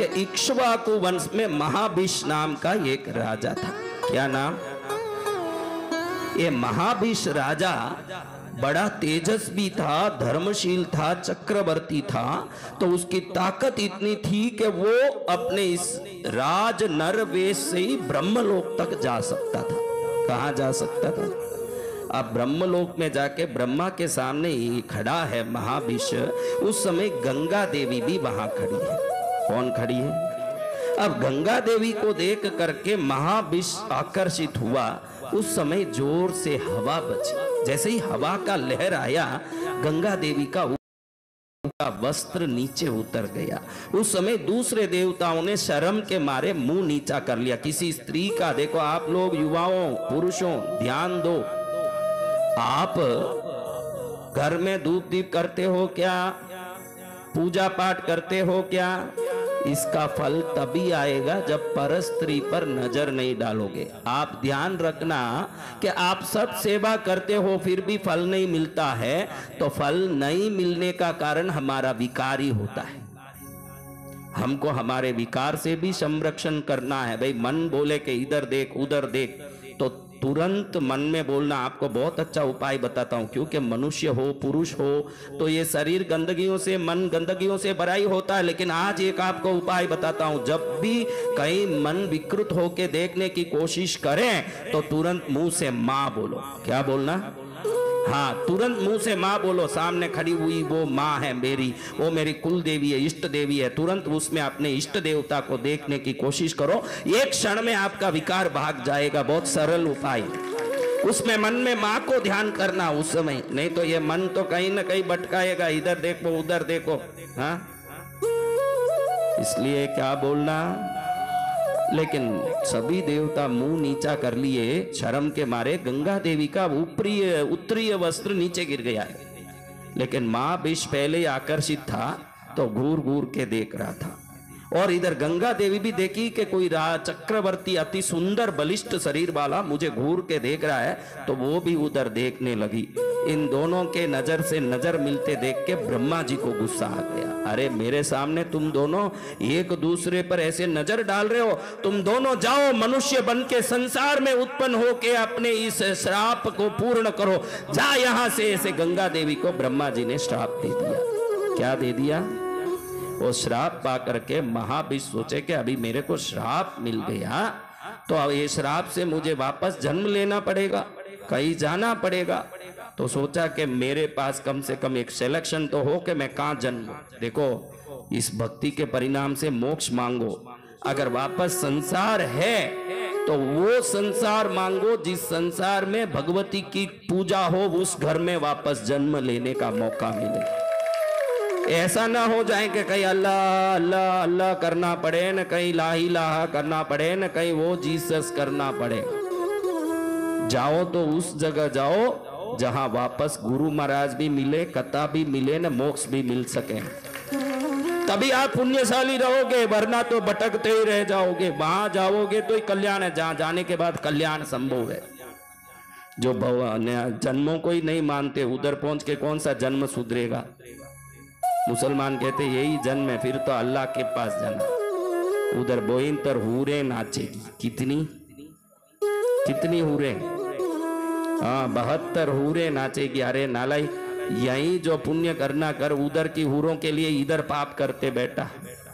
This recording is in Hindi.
कि इक्ष्वाकु वंश में महाभिष नाम का एक राजा था। क्या नाम? ये महाभिष राजा बड़ा तेजस्वी था, धर्मशील था, चक्रवर्ती था। तो उसकी ताकत इतनी थी कि वो अपने इस राज नर वेश से ही ब्रह्मलोक तक जा सकता था। कहाँ जा सकता था? अब ब्रह्मलोक में जाके ब्रह्मा के सामने ही खड़ा है महाभिष। उस समय गंगा देवी भी वहां खड़ी है। कौन खड़ी है? अब गंगा देवी को देख करके महाभिष आकर्षित हुआ। उस समय जोर से हवा बची। जैसे ही हवा का लहर आया, गंगा देवी का वस्त्र नीचे उतर गया। उस समय दूसरे देवताओं ने शर्म के मारे मुंह नीचा कर लिया। किसी स्त्री का, देखो आप लोग युवाओं, पुरुषों, ध्यान दो। आप घर में धूप दीप करते हो क्या? पूजा पाठ करते हो क्या? इसका फल तभी आएगा जब पर स्त्री पर नजर नहीं डालोगे। आप ध्यान रखना कि आप सब सेवा करते हो फिर भी फल नहीं मिलता है, तो फल नहीं मिलने का कारण हमारा विकार ही होता है। हमको हमारे विकार से भी संरक्षण करना है। भाई मन बोले कि इधर देख उधर देख, तो तुरंत मन में बोलना। आपको बहुत अच्छा उपाय बताता हूं, क्योंकि मनुष्य हो, पुरुष हो, तो ये शरीर गंदगियों से, मन गंदगियों से भरा ही होता है। लेकिन आज एक आपको उपाय बताता हूं, जब भी कहीं मन विकृत होके देखने की कोशिश करें तो तुरंत मुंह से मां बोलो। क्या बोलना? हाँ, तुरंत मुंह से मां बोलो। सामने खड़ी हुई वो मां है मेरी, वो मेरी कुल देवी है, इष्ट देवी है। तुरंत उसमें अपने इष्ट देवता को देखने की कोशिश करो। एक क्षण में आपका विकार भाग जाएगा। बहुत सरल उपाय। उसमें मन में मां को ध्यान करना उस समय, नहीं तो ये मन तो कहीं ना कहीं भटकाएगा, इधर देखो उधर देखो। हाँ, इसलिए क्या बोलना। लेकिन सभी देवता मुंह नीचा कर लिए शर्म के मारे। गंगा देवी का उत्तरीय वस्त्र नीचे गिर गया है। लेकिन महाभिष पहले ही आकर्षित था, तो घूर घूर के देख रहा था। और इधर गंगा देवी भी देखी कि कोई चक्रवर्ती अति सुंदर बलिष्ठ शरीर वाला मुझे घूर के देख रहा है, तो वो भी उधर देखने लगी। इन दोनों के नजर से नजर मिलते देख के ब्रह्मा जी को गुस्सा आ गया। अरे मेरे सामने तुम दोनों एक दूसरे पर ऐसे नजर डाल रहे हो, तुम दोनों जाओ मनुष्य बन के संसार में उत्पन्न होके अपने इस श्राप को पूर्ण करो, जा यहां से। ऐसे गंगा देवी को ब्रह्मा जी ने श्राप दे दिया। क्या दे दिया? वो श्राप पा करके महाभिष सोचे कि अभी मेरे को श्राप मिल गया, तो अब ये श्राप से मुझे वापस जन्म लेना पड़ेगा, कहीं जाना पड़ेगा। तो सोचा कि मेरे पास कम से कम एक सिलेक्शन तो हो कि मैं कहाँ जन्म। देखो, इस भक्ति के परिणाम से मोक्ष मांगो। अगर वापस संसार है तो वो संसार मांगो जिस संसार में भगवती की पूजा हो, उस घर में वापस जन्म लेने का मौका मिले। ऐसा ना हो जाए कि कहीं अल्लाह अल्लाह अल्लाह करना पड़े, न कहीं लाही लाहा करना पड़े, न कहीं वो जीसस करना पड़े। जाओ तो उस जगह जाओ जहां वापस गुरु महाराज भी मिले, कथा भी मिले, न मोक्ष भी मिल सके। तभी आप पुण्यशाली रहोगे, वरना तो भटकते ही रह जाओगे। वहां जाओगे तो ही कल्याण है, जहां जाने के बाद कल्याण संभव है। जो जन्मों को ही नहीं मानते, उधर पहुंच के कौन सा जन्म सुधरेगा। मुसलमान कहते यही जन्म है, फिर तो अल्लाह के पास जाना। उधर बोइंतर हूरे नाचेगी। कितनी कितनी हूरे? हाँ, 72 हूरे नाचेगी। अरे नालाई, यही जो पुण्य करना कर, उधर की हूरों के लिए इधर पाप करते बेटा।